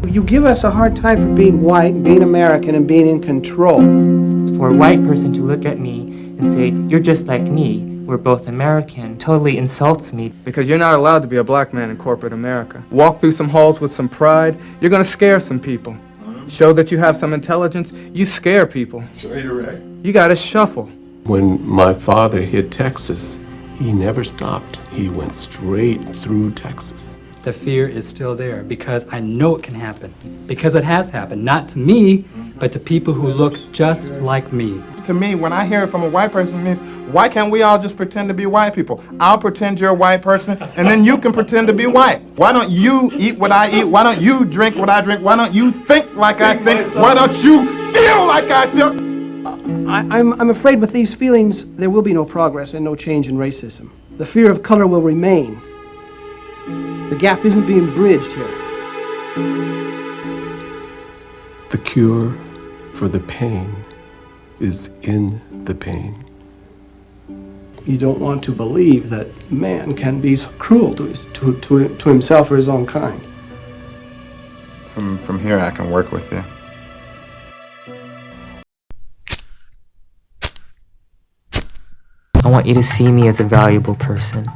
You give us a hard time for being white, being American, and being in control. For a white person to look at me and say, "You're just like me, we're both American," totally insults me. Because you're not allowed to be a black man in corporate America. Walk through some halls with some pride, you're gonna scare some people. Show that you have some intelligence, you scare people. So you're right. You gotta shuffle. When my father hit Texas, he never stopped. He went straight through Texas. The fear is still there because I know it can happen. Because it has happened, not to me, but to people who look just like me. To me, when I hear it from a white person, it means, why can't we all just pretend to be white people? I'll pretend you're a white person, and then you can pretend to be white. Why don't you eat what I eat? Why don't you drink what I drink? Why don't you think like I think? Why don't you feel like I feel? I'm afraid with these feelings, there will be no progress and no change in racism. The fear of color will remain. The gap isn't being bridged here. The cure for the pain is in the pain. You don't want to believe that man can be so cruel to himself or his own kind. From here, I can work with you. I want you to see me as a valuable person.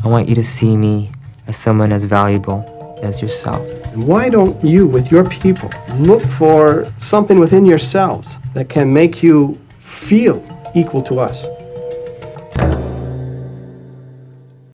I want you to see me as someone as valuable as yourself. And why don't you, with your people, look for something within yourselves that can make you feel equal to us?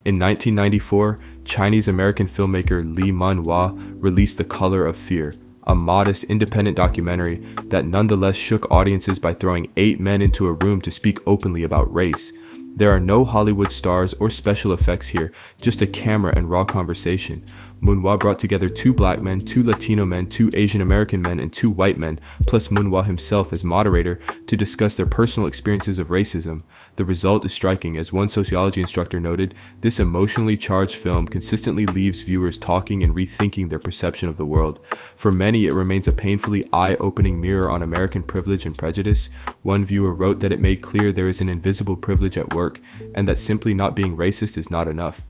In 1994, Chinese-American filmmaker Lee Mun Wah released The Color of Fear, a modest, independent documentary that nonetheless shook audiences by throwing 8 men into a room to speak openly about race. There are no Hollywood stars or special effects here, just a camera and raw conversation. Mun Wah brought together 2 black men, 2 Latino men, 2 Asian American men, and 2 white men, plus Mun Wah himself as moderator, to discuss their personal experiences of racism. The result is striking. As one sociology instructor noted, this emotionally charged film consistently leaves viewers talking and rethinking their perception of the world. For many, it remains a painfully eye-opening mirror on American privilege and prejudice. One viewer wrote that it made clear there is an invisible privilege at work, and that simply not being racist is not enough.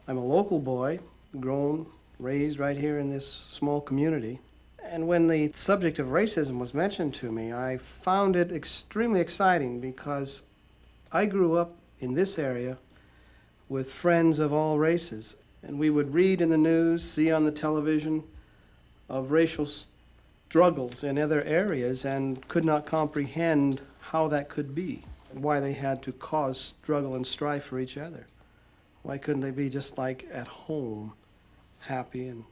I'm a local boy, grown, raised right here in this small community. And when the subject of racism was mentioned to me, I found it extremely exciting because I grew up in this area with friends of all races. And we would read in the news, see on the television of racial struggles in other areas and could not comprehend how that could be and why they had to cause struggle and strife for each other. Why couldn't they be just like at home, happy and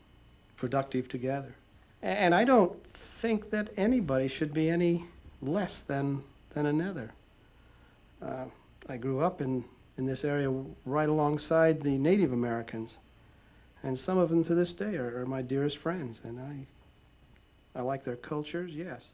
productive together? And I don't think that anybody should be any less than another. I grew up in this area right alongside the Native Americans, and some of them to this day are my dearest friends, and I like their cultures, yes.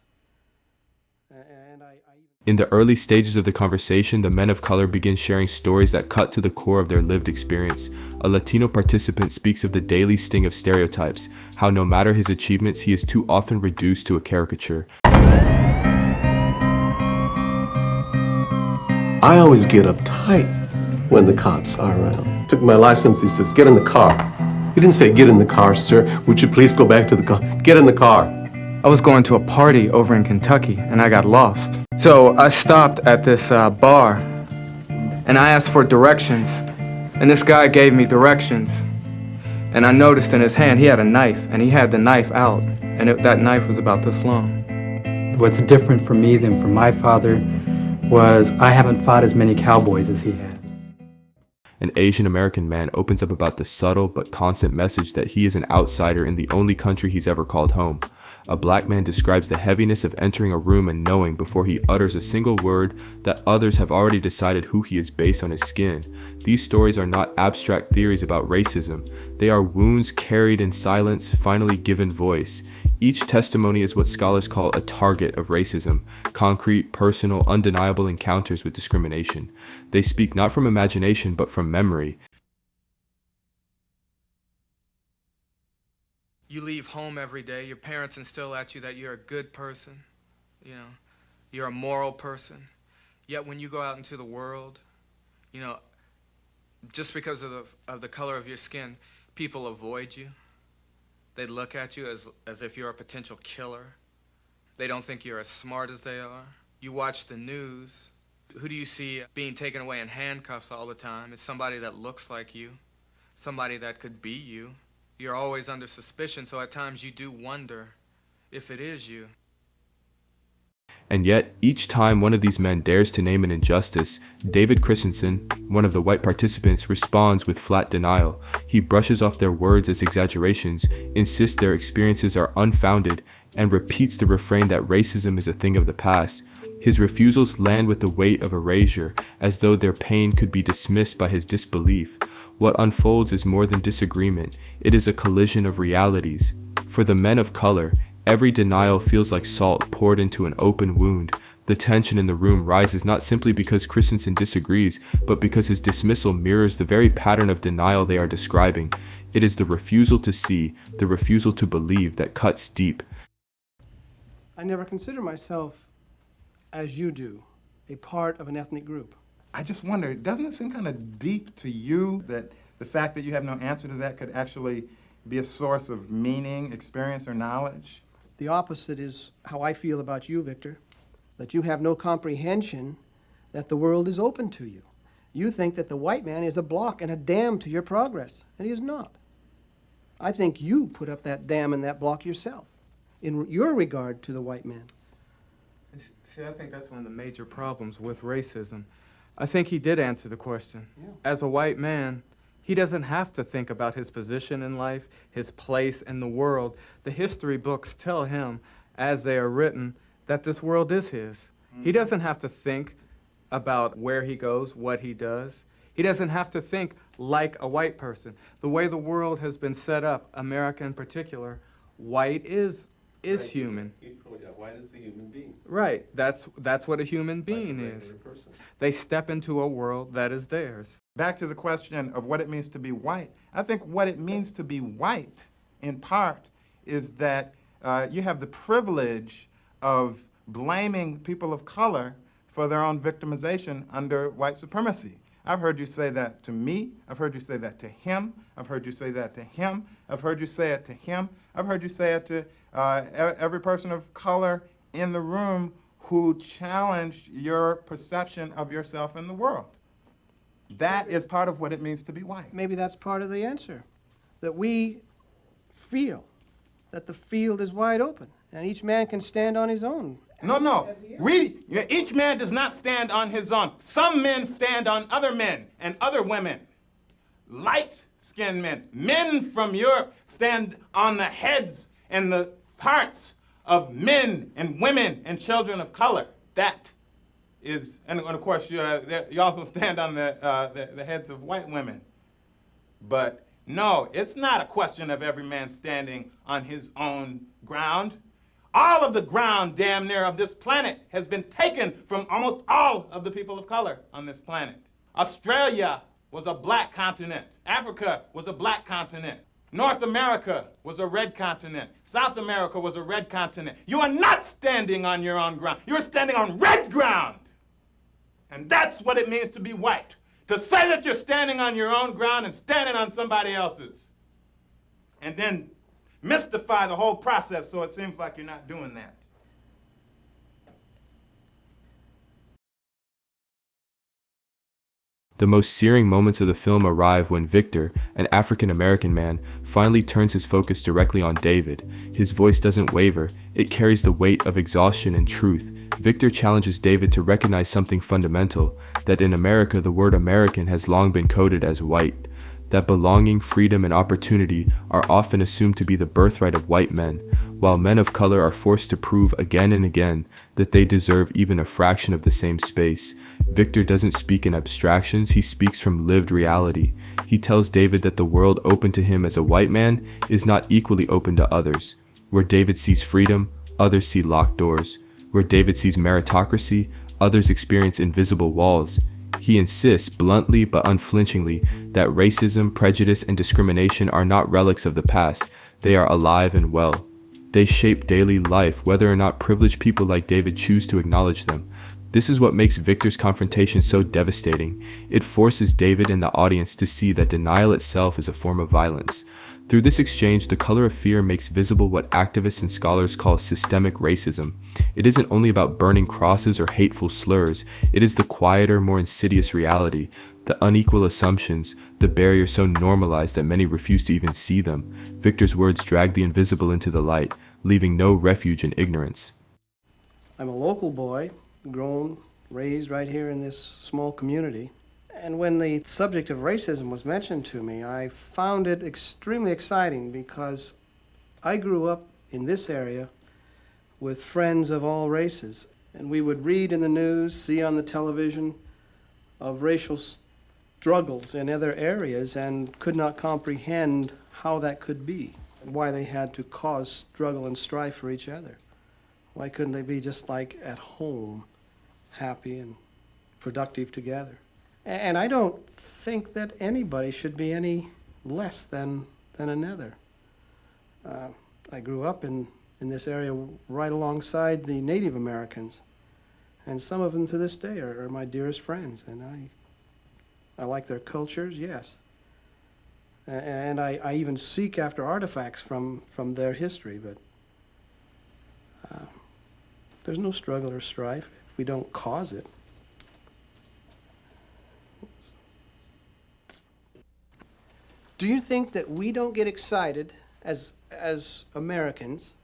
In the early stages of the conversation, the men of color begin sharing stories that cut to the core of their lived experience. A Latino participant speaks of the daily sting of stereotypes, how no matter his achievements, he is too often reduced to a caricature. I always get uptight when the cops are around. Took my license, he says, "Get in the car." He didn't say, "Get in the car, sir. Would you please go back to the car?" Get in the car. I was going to a party over in Kentucky, and I got lost. So I stopped at this bar, and I asked for directions, and this guy gave me directions. And I noticed in his hand he had a knife, and he had the knife out, and that knife was about this long. What's different for me than for my father was I haven't fought as many cowboys as he has. An Asian American man opens up about the subtle but constant message that he is an outsider in the only country he's ever called home. A black man describes the heaviness of entering a room and knowing before he utters a single word that others have already decided who he is based on his skin. These stories are not abstract theories about racism. They are wounds carried in silence, finally given voice. Each testimony is what scholars call a target of racism, concrete, personal, undeniable encounters with discrimination. They speak not from imagination, but from memory. You leave home every day, your parents instill at you that you're a good person, you're a moral person. Yet when you go out into the world, just because of the color of your skin, people avoid you. They look at you as if you're a potential killer. They don't think you're as smart as they are. You watch the news. Who do you see being taken away in handcuffs all the time? It's somebody that looks like you, somebody that could be you. You're always under suspicion, so at times you do wonder if it is you. And yet, each time one of these men dares to name an injustice, David Christensen, one of the white participants, responds with flat denial. He brushes off their words as exaggerations, insists their experiences are unfounded, and repeats the refrain that racism is a thing of the past. His refusals land with the weight of erasure, as though their pain could be dismissed by his disbelief. What unfolds is more than disagreement. It is a collision of realities. For the men of color, every denial feels like salt poured into an open wound. The tension in the room rises not simply because Christensen disagrees, but because his dismissal mirrors the very pattern of denial they are describing. It is the refusal to see, the refusal to believe that cuts deep. I never consider myself, as you do, a part of an ethnic group. I just wonder, doesn't it seem kind of deep to you that the fact that you have no answer to that could actually be a source of meaning, experience, or knowledge? The opposite is how I feel about you, Victor, that you have no comprehension that the world is open to you. You think that the white man is a block and a dam to your progress, and he is not. I think you put up that dam and that block yourself, in your regard to the white man. See, I think that's one of the major problems with racism. I think he did answer the question. Yeah. As a white man, he doesn't have to think about his position in life, his place in the world. The history books tell him, as they are written, that this world is his. Mm-hmm. He doesn't have to think about where he goes, what he does. He doesn't have to think like a white person. The way the world has been set up, America in particular, white is right. Human. Yeah, white is a human being. Right. That's what a human being is. They step into a world that is theirs. Back to the question of what it means to be white. I think what it means to be white, in part, is that you have the privilege of blaming people of color for their own victimization under white supremacy. I've heard you say that to me. I've heard you say that to him. I've heard you say that to him. I've heard you say it to him. I've heard you say it to every person of color in the room who challenged your perception of yourself in the world. That is part of what it means to be white. Maybe that's part of the answer, that we feel that the field is wide open and each man can stand on his own. No. Each man does not stand on his own. Some men stand on other men and other women. Light-skinned men. Men from Europe stand on the heads and the parts of men and women and children of color. That is, and of course, you also stand on the heads of white women. But no, it's not a question of every man standing on his own ground. All of the ground, damn near, of this planet has been taken from almost all of the people of color on this planet. Australia was a black continent. Africa was a black continent. North America was a red continent. South America was a red continent. You are not standing on your own ground. You are standing on red ground. And that's what it means to be white. To say that you're standing on your own ground and standing on somebody else's. And then mystify the whole process so it seems like you're not doing that. The most searing moments of the film arrive when Victor, an African-American man, finally turns his focus directly on David. His voice doesn't waver, it carries the weight of exhaustion and truth. Victor challenges David to recognize something fundamental, that in America the word American has long been coded as white, that belonging, freedom, and opportunity are often assumed to be the birthright of white men, while men of color are forced to prove again and again that they deserve even a fraction of the same space. Victor doesn't speak in abstractions, he speaks from lived reality. He tells David that the world open to him as a white man is not equally open to others. Where David sees freedom, others see locked doors. Where David sees meritocracy, others experience invisible walls. He insists, bluntly but unflinchingly, that racism, prejudice, and discrimination are not relics of the past. They are alive and well. They shape daily life, whether or not privileged people like David choose to acknowledge them. This is what makes Victor's confrontation so devastating. It forces David and the audience to see that denial itself is a form of violence. Through this exchange, The Color of Fear makes visible what activists and scholars call systemic racism. It isn't only about burning crosses or hateful slurs, it is the quieter, more insidious reality, the unequal assumptions, the barriers so normalized that many refuse to even see them. Victor's words drag the invisible into the light, leaving no refuge in ignorance. I'm a local boy, grown, raised right here in this small community. And when the subject of racism was mentioned to me, I found it extremely exciting because I grew up in this area with friends of all races. And we would read in the news, see on the television of racial struggles in other areas and could not comprehend how that could be and why they had to cause struggle and strife for each other. Why couldn't they be just like at home, happy and productive together? And I don't think that anybody should be any less than another. I grew up in this area right alongside the Native Americans, and some of them to this day are my dearest friends, and I like their cultures, yes. And I even seek after artifacts from their history, but there's no struggle or strife if we don't cause it. Do you think that we don't get excited as Americans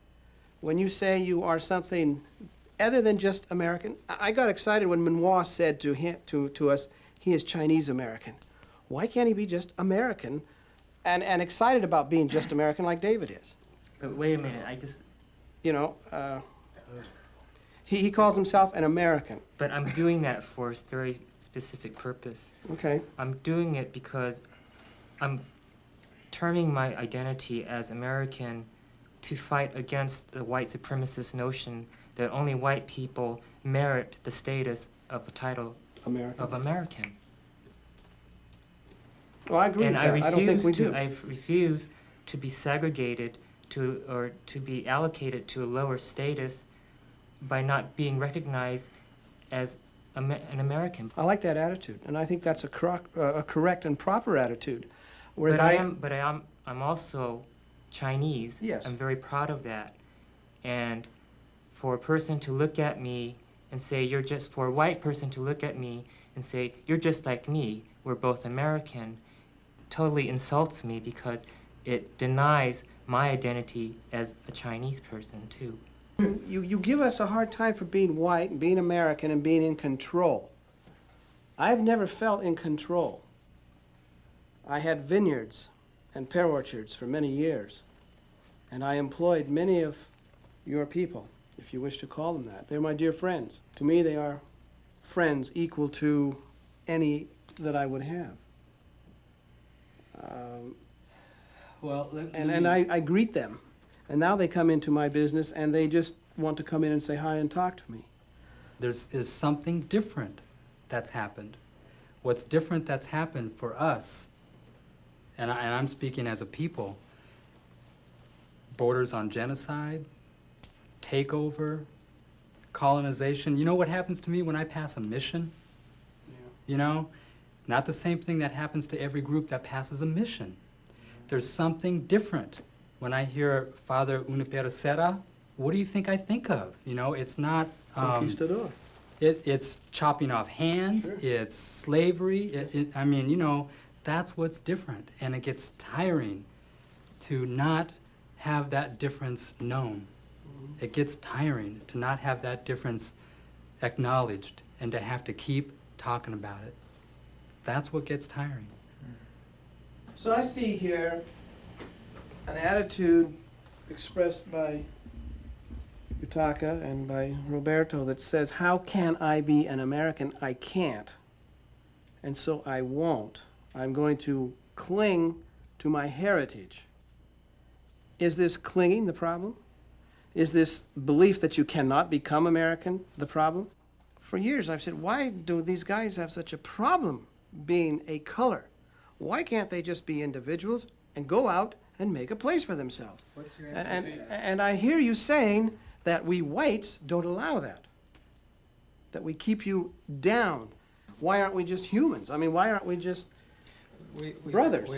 when you say you are something other than just American? I got excited when Mun Wah said to us, he is Chinese American. Why can't he be just American and excited about being just American like David is? But wait a minute, You know, he calls himself an American. But I'm doing that for a very specific purpose. Okay. I'm doing it because I'm terming my identity as American to fight against the white supremacist notion that only white people merit the status of the title of American. Well, I agree with that. I don't think we do. I refuse to be segregated or to be allocated to a lower status by not being recognized as an American. I like that attitude, and I think that's a correct and proper attitude. Whereas I'm also Chinese. Yes. I'm very proud of that. And for a person to look at me and say, for a white person to look at me and say, you're just like me, we're both American, totally insults me because it denies my identity as a Chinese person, too. You give us a hard time for being white and being American and being in control. I've never felt in control. I had vineyards and pear orchards for many years, and I employed many of your people, if you wish to call them that. They're my dear friends. To me, they are friends equal to any that I would have. I greet them, and now they come into my business and they just want to come in and say hi and talk to me. There's something different that's happened. What's different that's happened for us, and I'm speaking as a people, borders on genocide, takeover, colonization. You know what happens to me when I pass a mission? Yeah. You know, it's not the same thing that happens to every group that passes a mission. There's something different. When I hear Father Unipercera, what do you think I think of? You know, it's not... Conquistador. It's chopping off hands, Sure. It's slavery, I mean, you know, that's what's different. And it gets tiring to not have that difference known. Mm-hmm. It gets tiring to not have that difference acknowledged and to have to keep talking about it. That's what gets tiring. So I see here an attitude expressed by Utaka and by Roberto that says, how can I be an American? I can't. And so I won't. I'm going to cling to my heritage. Is this clinging the problem? Is this belief that you cannot become American the problem? For years I've said, why do these guys have such a problem being a color? Why can't they just be individuals and go out and make a place for themselves? What's your answer? to that? And I hear you saying that we whites don't allow that. that we keep you down? Why aren't we just humans? I mean, why aren't we just brothers?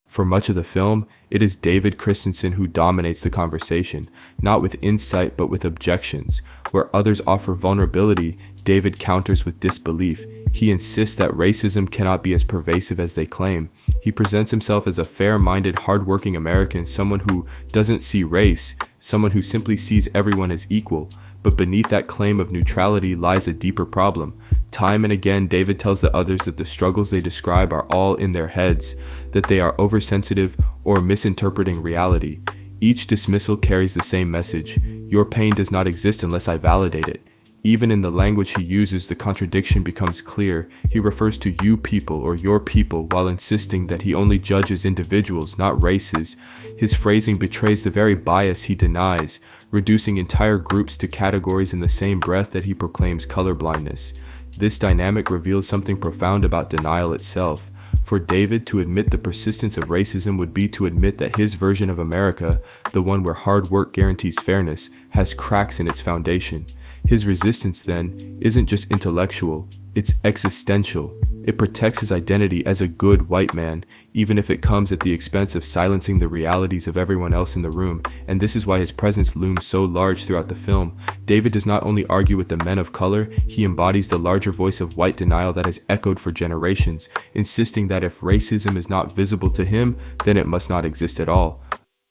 For much of the film, it is David Christensen who dominates the conversation, not with insight but with objections. Where others offer vulnerability, David counters with disbelief. He insists that racism cannot be as pervasive as they claim. He presents himself as a fair-minded, hard-working American, someone who doesn't see race, someone who simply sees everyone as equal. But beneath that claim of neutrality lies a deeper problem. Time and again, David tells the others that the struggles they describe are all in their heads, that they are oversensitive or misinterpreting reality. Each dismissal carries the same message: your pain does not exist unless I validate it. Even in the language he uses, the contradiction becomes clear. He refers to you people or your people while insisting that he only judges individuals, not races. His phrasing betrays the very bias he denies, reducing entire groups to categories in the same breath that he proclaims colorblindness. This dynamic reveals something profound about denial itself. For David, to admit the persistence of racism would be to admit that his version of America, the one where hard work guarantees fairness, has cracks in its foundation. His resistance, then, isn't just intellectual, it's existential. It protects his identity as a good white man, even if it comes at the expense of silencing the realities of everyone else in the room, and this is why his presence looms so large throughout the film. David does not only argue with the men of color, he embodies the larger voice of white denial that has echoed for generations, insisting that if racism is not visible to him, then it must not exist at all.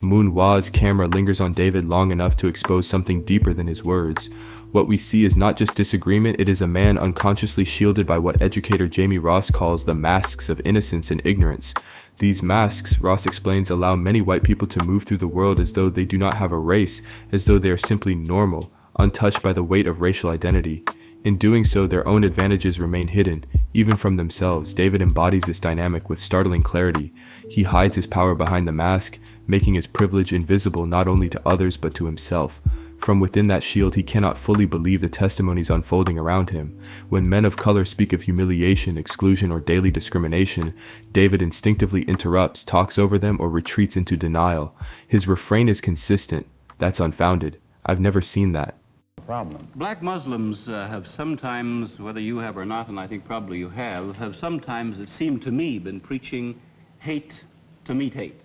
Mun Wah's camera lingers on David long enough to expose something deeper than his words. What we see is not just disagreement, it is a man unconsciously shielded by what educator Jamie Ross calls the masks of innocence and ignorance. These masks, Ross explains, allow many white people to move through the world as though they do not have a race, as though they are simply normal, untouched by the weight of racial identity. In doing so, their own advantages remain hidden, even from themselves. David embodies this dynamic with startling clarity. He hides his power behind the mask, making his privilege invisible not only to others but to himself. From within that shield, he cannot fully believe the testimonies unfolding around him. When men of color speak of humiliation, exclusion, or daily discrimination, David instinctively interrupts, talks over them, or retreats into denial. His refrain is consistent. That's unfounded. I've never seen that. Problem. Black Muslims have sometimes, whether you have or not, and I think probably you have sometimes, it seemed to me, been preaching hate to meet hate.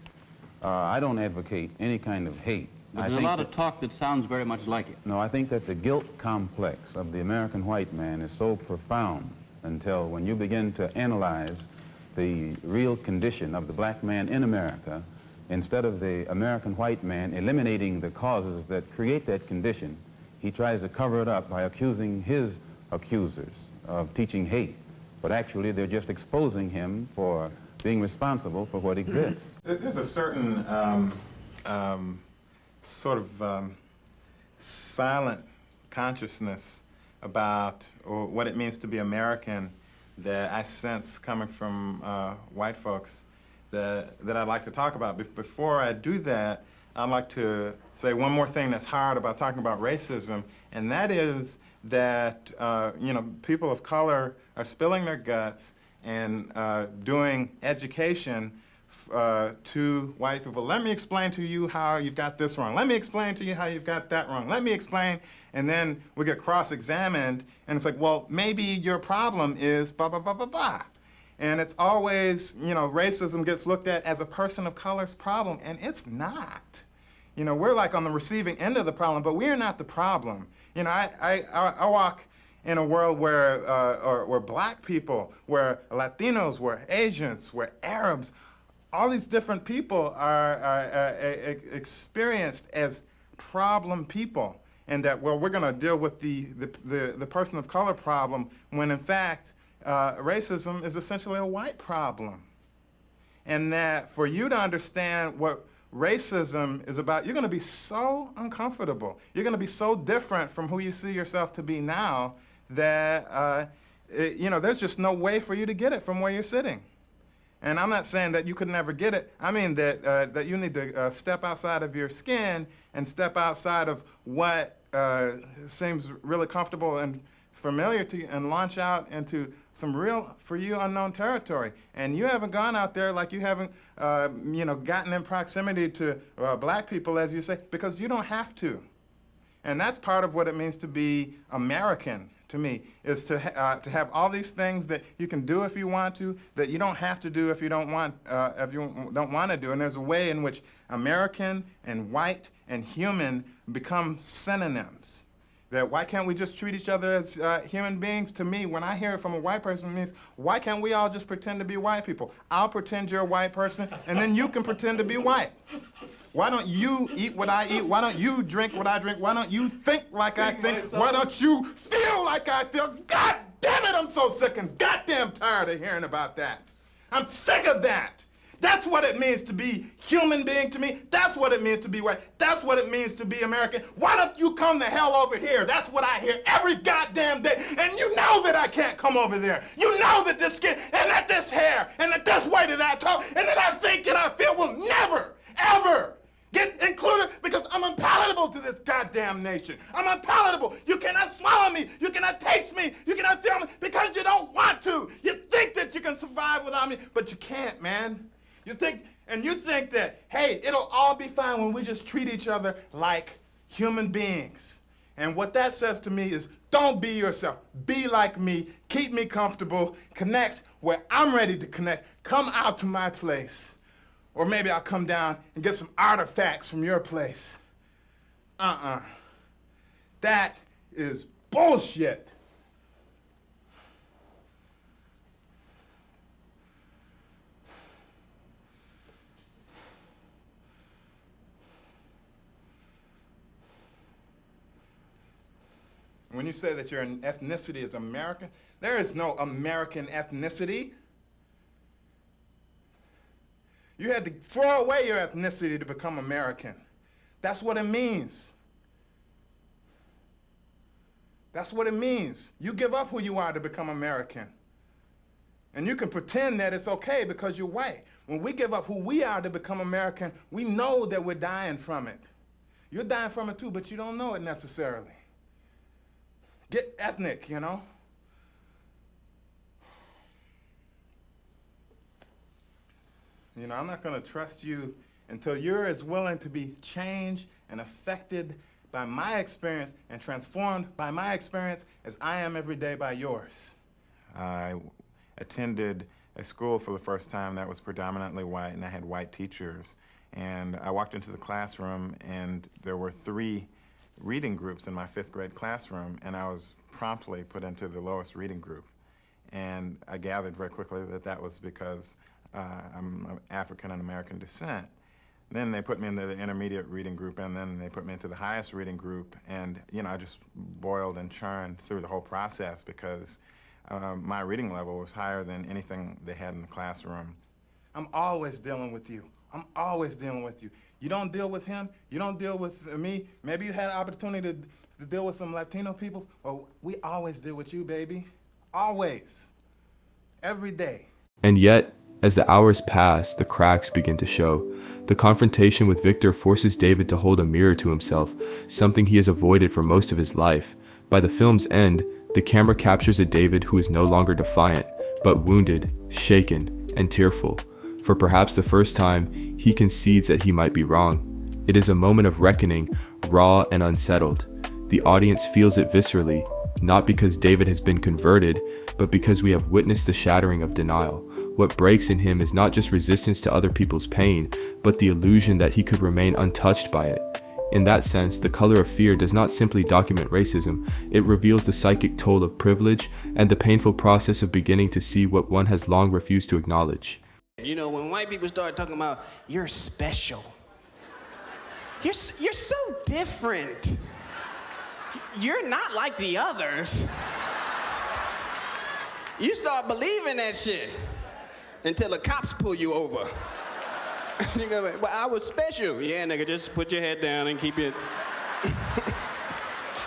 I don't advocate any kind of hate. But there's a lot of talk that sounds very much like it. No, I think that the guilt complex of the American white man is so profound until when you begin to analyze the real condition of the black man in America, instead of the American white man eliminating the causes that create that condition, he tries to cover it up by accusing his accusers of teaching hate. But actually, they're just exposing him for being responsible for what exists. There's a certain sort of silent consciousness about or what it means to be American that I sense coming from white folks that I'd like to talk about. Before I do that, I'd like to say one more thing that's hard about talking about racism, and that is that people of color are spilling their guts and doing education to white people. Let me explain to you how you've got this wrong. Let me explain to you how you've got that wrong. Let me explain, and then we get cross-examined, and it's like, well, maybe your problem is blah, blah, blah, blah, blah. And it's always, racism gets looked at as a person of color's problem, and it's not. We're like on the receiving end of the problem, but we're not the problem. I walk in a world where black people, where Latinos, where Asians, where Arabs, all these different people are experienced as problem people, and that, well, we're going to deal with the person of color problem when in fact racism is essentially a white problem. And that for you to understand what racism is about, you're going to be so uncomfortable. You're going to be so different from who you see yourself to be now that there's just no way for you to get it from where you're sitting. And I'm not saying that you could never get it. I mean that you need to step outside of your skin and step outside of what seems really comfortable and familiar to you and launch out into some real, for you, unknown territory. And you haven't gone out there like you haven't, gotten in proximity to black people, as you say, because you don't have to. And that's part of what it means to be American, to me, is to have all these things that you can do if you want to, that you don't have to do if you don't want to do. And there's a way in which American and white and human become synonyms. That why can't we just treat each other as human beings? To me, when I hear it from a white person, it means, why can't we all just pretend to be white people? I'll pretend you're a white person, and then you can pretend to be white. Why don't you eat what I eat? Why don't you drink what I drink? Why don't you think like I think? Why don't you feel like I feel? God damn it, I'm so sick and goddamn tired of hearing about that. I'm sick of that. That's what it means to be human being to me. That's what it means to be white. That's what it means to be American. Why don't you come the hell over here? That's what I hear every goddamn day. And you know that I can't come over there. You know that this skin and that this hair and that this way that I talk and that I think and I feel will never, ever get included because I'm unpalatable to this goddamn nation. I'm unpalatable. You cannot swallow me. You cannot taste me. You cannot feel me because you don't want to. You think that you can survive without me, but you can't, man. You think that, hey, it'll all be fine when we just treat each other like human beings. And what that says to me is, don't be yourself. Be like me. Keep me comfortable. Connect where I'm ready to connect. Come out to my place. Or maybe I'll come down and get some artifacts from your place. That is bullshit. When you say that your ethnicity is American, there is no American ethnicity. You had to throw away your ethnicity to become American. That's what it means. That's what it means. You give up who you are to become American. And you can pretend that it's okay because you're white. When we give up who we are to become American, we know that we're dying from it. You're dying from it too, but you don't know it necessarily. Get ethnic, you know? You know, I'm not going to trust you until you're as willing to be changed and affected by my experience and transformed by my experience as I am every day by yours. I attended a school for the first time that was predominantly white, and I had white teachers. And I walked into the classroom, and there were 3 reading groups in my 5th grade classroom, and I was promptly put into the lowest reading group. And I gathered very quickly that that was because I'm of African and American descent. Then they put me into the intermediate reading group, and then they put me into the highest reading group, and you know, I just boiled and churned through the whole process because my reading level was higher than anything they had in the classroom. I'm always dealing with you. I'm always dealing with you. You don't deal with him, you don't deal with me. Maybe you had an opportunity to deal with some Latino people. Well, we always deal with you, baby. Always. Every day. And yet, as the hours pass, the cracks begin to show. The confrontation with Victor forces David to hold a mirror to himself, something he has avoided for most of his life. By the film's end, the camera captures a David who is no longer defiant, but wounded, shaken, and tearful. For perhaps the first time, he concedes that he might be wrong. It is a moment of reckoning, raw and unsettled. The audience feels it viscerally, not because David has been converted, but because we have witnessed the shattering of denial. What breaks in him is not just resistance to other people's pain, but the illusion that he could remain untouched by it. In that sense, The Color of Fear does not simply document racism, it reveals the psychic toll of privilege and the painful process of beginning to see what one has long refused to acknowledge. You know, when white people start talking about, you're special. You're so different. You're not like the others. You start believing that shit until the cops pull you over. You go, well, I was special. Yeah, nigga, just put your head down and keep it.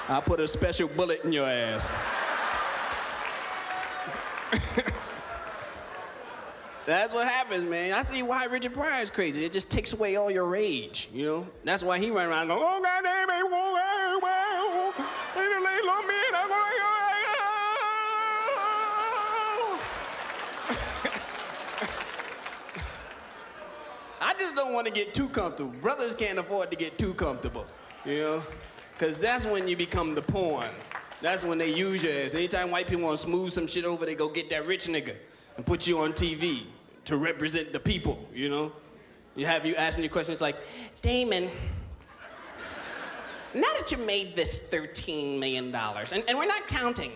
I'll put a special bullet in your ass. That's what happens, man. I see why Richard Pryor is crazy. It just takes away all your rage, you know? That's why he run around going, oh, goddamn, it won't well. I just don't want to get too comfortable. Brothers can't afford to get too comfortable, you know? Because that's when you become the porn. That's when they use your ass. Anytime white people want to smooth some shit over, they go get that rich nigga and put you on TV to represent the people, you know? You have you asking your questions like, Damon, now that you made this $13 million, and we're not counting,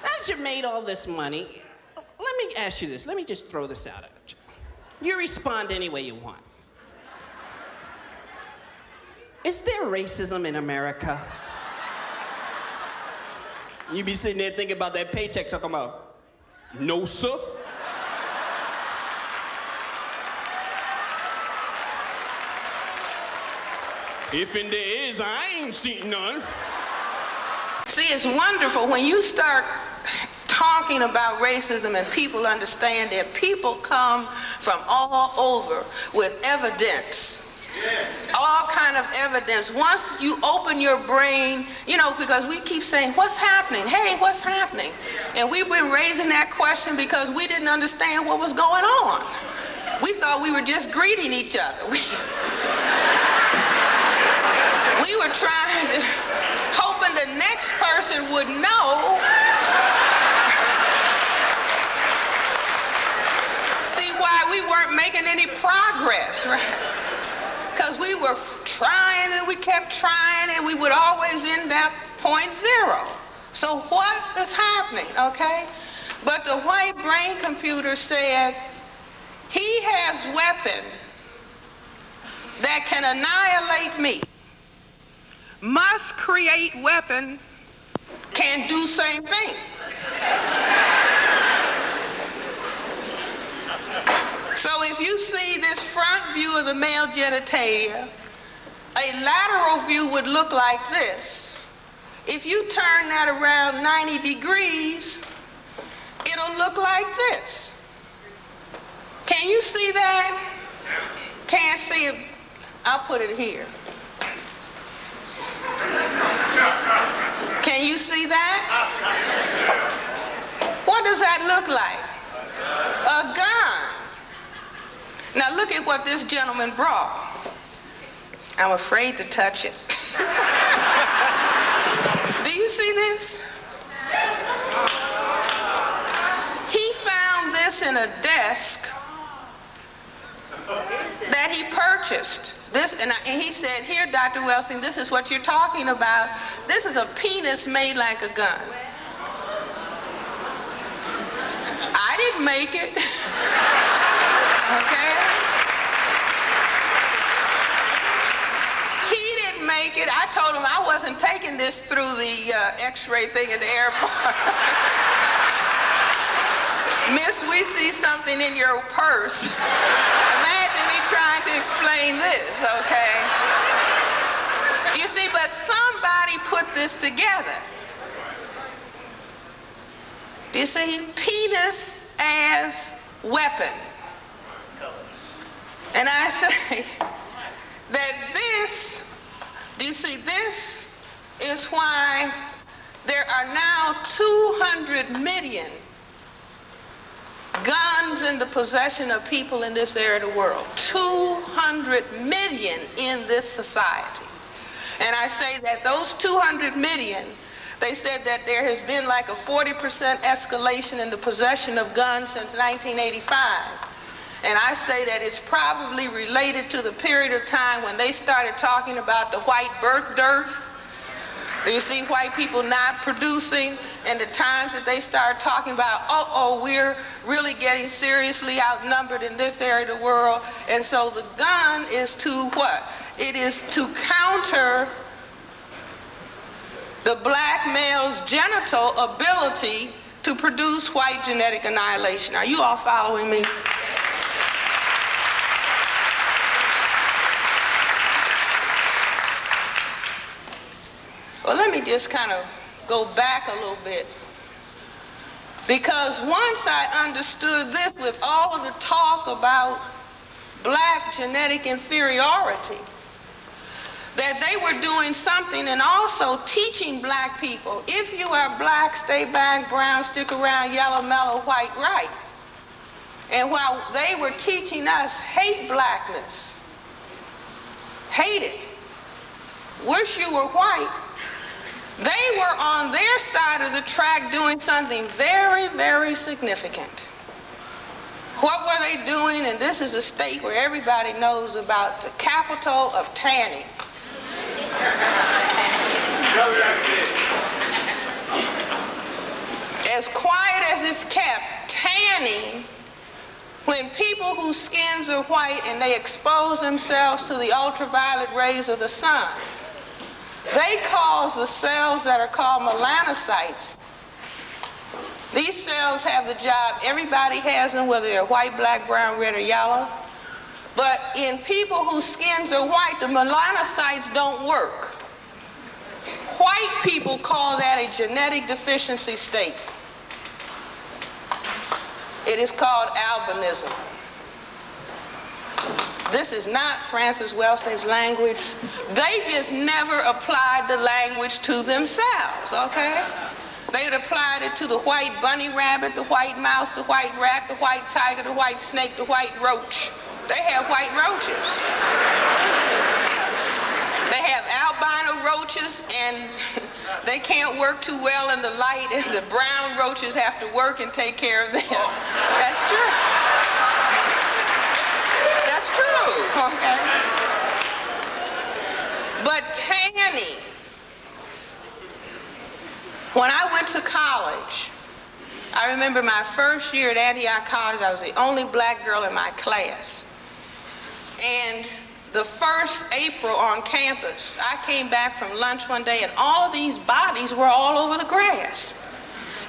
now that you made all this money, let me ask you this. Let me just throw this out at you. You respond any way you want. Is there racism in America? You be sitting there thinking about that paycheck, talking about, no, sir. If and there is, I ain't seen none. See, it's wonderful when you start talking about racism and people understand that people come from all over with evidence. Yes. All kind of evidence. Once you open your brain, you know, because we keep saying, what's happening? Hey, what's happening? And we've been raising that question because we didn't understand what was going on. We thought we were just greeting each other. We were trying to, hoping the next person would know. See why we weren't making any progress, right? Because we were trying and we kept trying and we would always end up point zero. So what is happening, okay? But the white brain computer said, he has weapons that can annihilate me. Must create weapon can do same thing. So if you see this front view of the male genitalia, a lateral view would look like this. If you turn that around 90 degrees, it'll look like this. Can you see that? Can't see it. I'll put it here. Can you see that? What does that look like? A gun. Now look at what this gentleman brought. I'm afraid to touch it. Do you see this? He found this in a desk that he purchased. This, and he said, here, Dr. Welsing, this is what you're talking about. This is a penis made like a gun. I didn't make it. Okay? He didn't make it. I told him I wasn't taking this through the x-ray thing at the airport. Miss, we see something in your purse. Imagine me trying to explain this, okay? You see, but somebody put this together. Do you see? Penis as weapon. And I say that this, do you see, this is why there are now 200 million guns in the possession of people in this area of the world. 200 million in this society. And I say that those 200 million, they said that there has been like a 40% escalation in the possession of guns since 1985. And I say that it's probably related to the period of time when they started talking about the white birth dearth. Do you see white people not producing? And the times that they start talking about, we're really getting seriously outnumbered in this area of the world. And so the gun is to what? It is to counter the black male's genital ability to produce white genetic annihilation. Are you all following me? Well, let me just kind of go back a little bit. Because once I understood this with all of the talk about black genetic inferiority, that they were doing something and also teaching black people, if you are black, stay back, brown, stick around, yellow, mellow, white, right. And while they were teaching us hate blackness, hate it, wish you were white, They were on their side of the track doing something very, very significant. What were they doing? And this is a state where everybody knows about the capital of tanning. As quiet as it's kept, tanning, when people whose skins are white and they expose themselves to the ultraviolet rays of the sun, they cause the cells that are called melanocytes. These cells have the job, everybody has them, whether they're white, black, brown, red, or yellow. But in people whose skins are white, the melanocytes don't work. White people call that a genetic deficiency state. It is called albinism. This is not Francis Welsing's language. They just never applied the language to themselves, okay? They had applied it to the white bunny rabbit, the white mouse, the white rat, the white tiger, the white snake, the white roach. They have white roaches. They have albino roaches, and they can't work too well in the light, and the brown roaches have to work and take care of them. That's true. That's true, okay? But tanning. When I went to college, I remember my first year at Antioch College, I was the only black girl in my class. And the first April on campus, I came back from lunch one day and all of these bodies were all over the grass.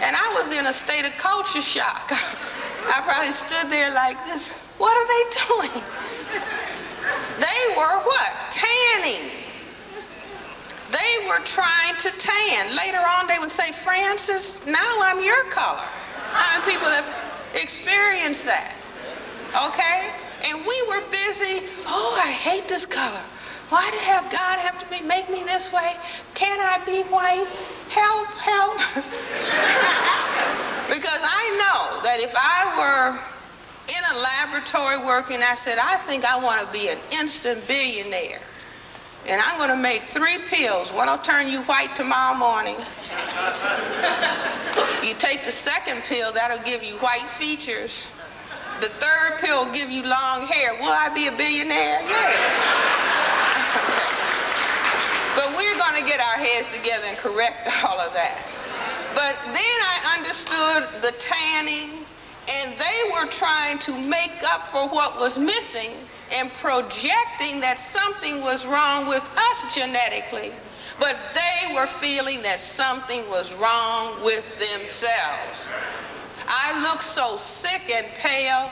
And I was in a state of culture shock. I probably stood there like this. What are they doing? They were what? Tanning. They were trying to tan. Later on they would say, Francis, now I'm your color. How many people have experienced that? Okay? And we were busy, oh, I hate this color. Why the hell God have to make me this way? Can't I be white? Help, help. Because I know that if I were in a laboratory working, I said, I think I want to be an instant billionaire. And I'm going to make 3 pills. One will turn you white tomorrow morning. You take the second pill, that'll give you white features. The third pill will give you long hair. Will I be a billionaire? Yes. But we're going to get our heads together and correct all of that. But then I understood the tanning, and they were trying to make up for what was missing and projecting that something was wrong with us genetically, but they were feeling that something was wrong with themselves. I looked so sick and pale.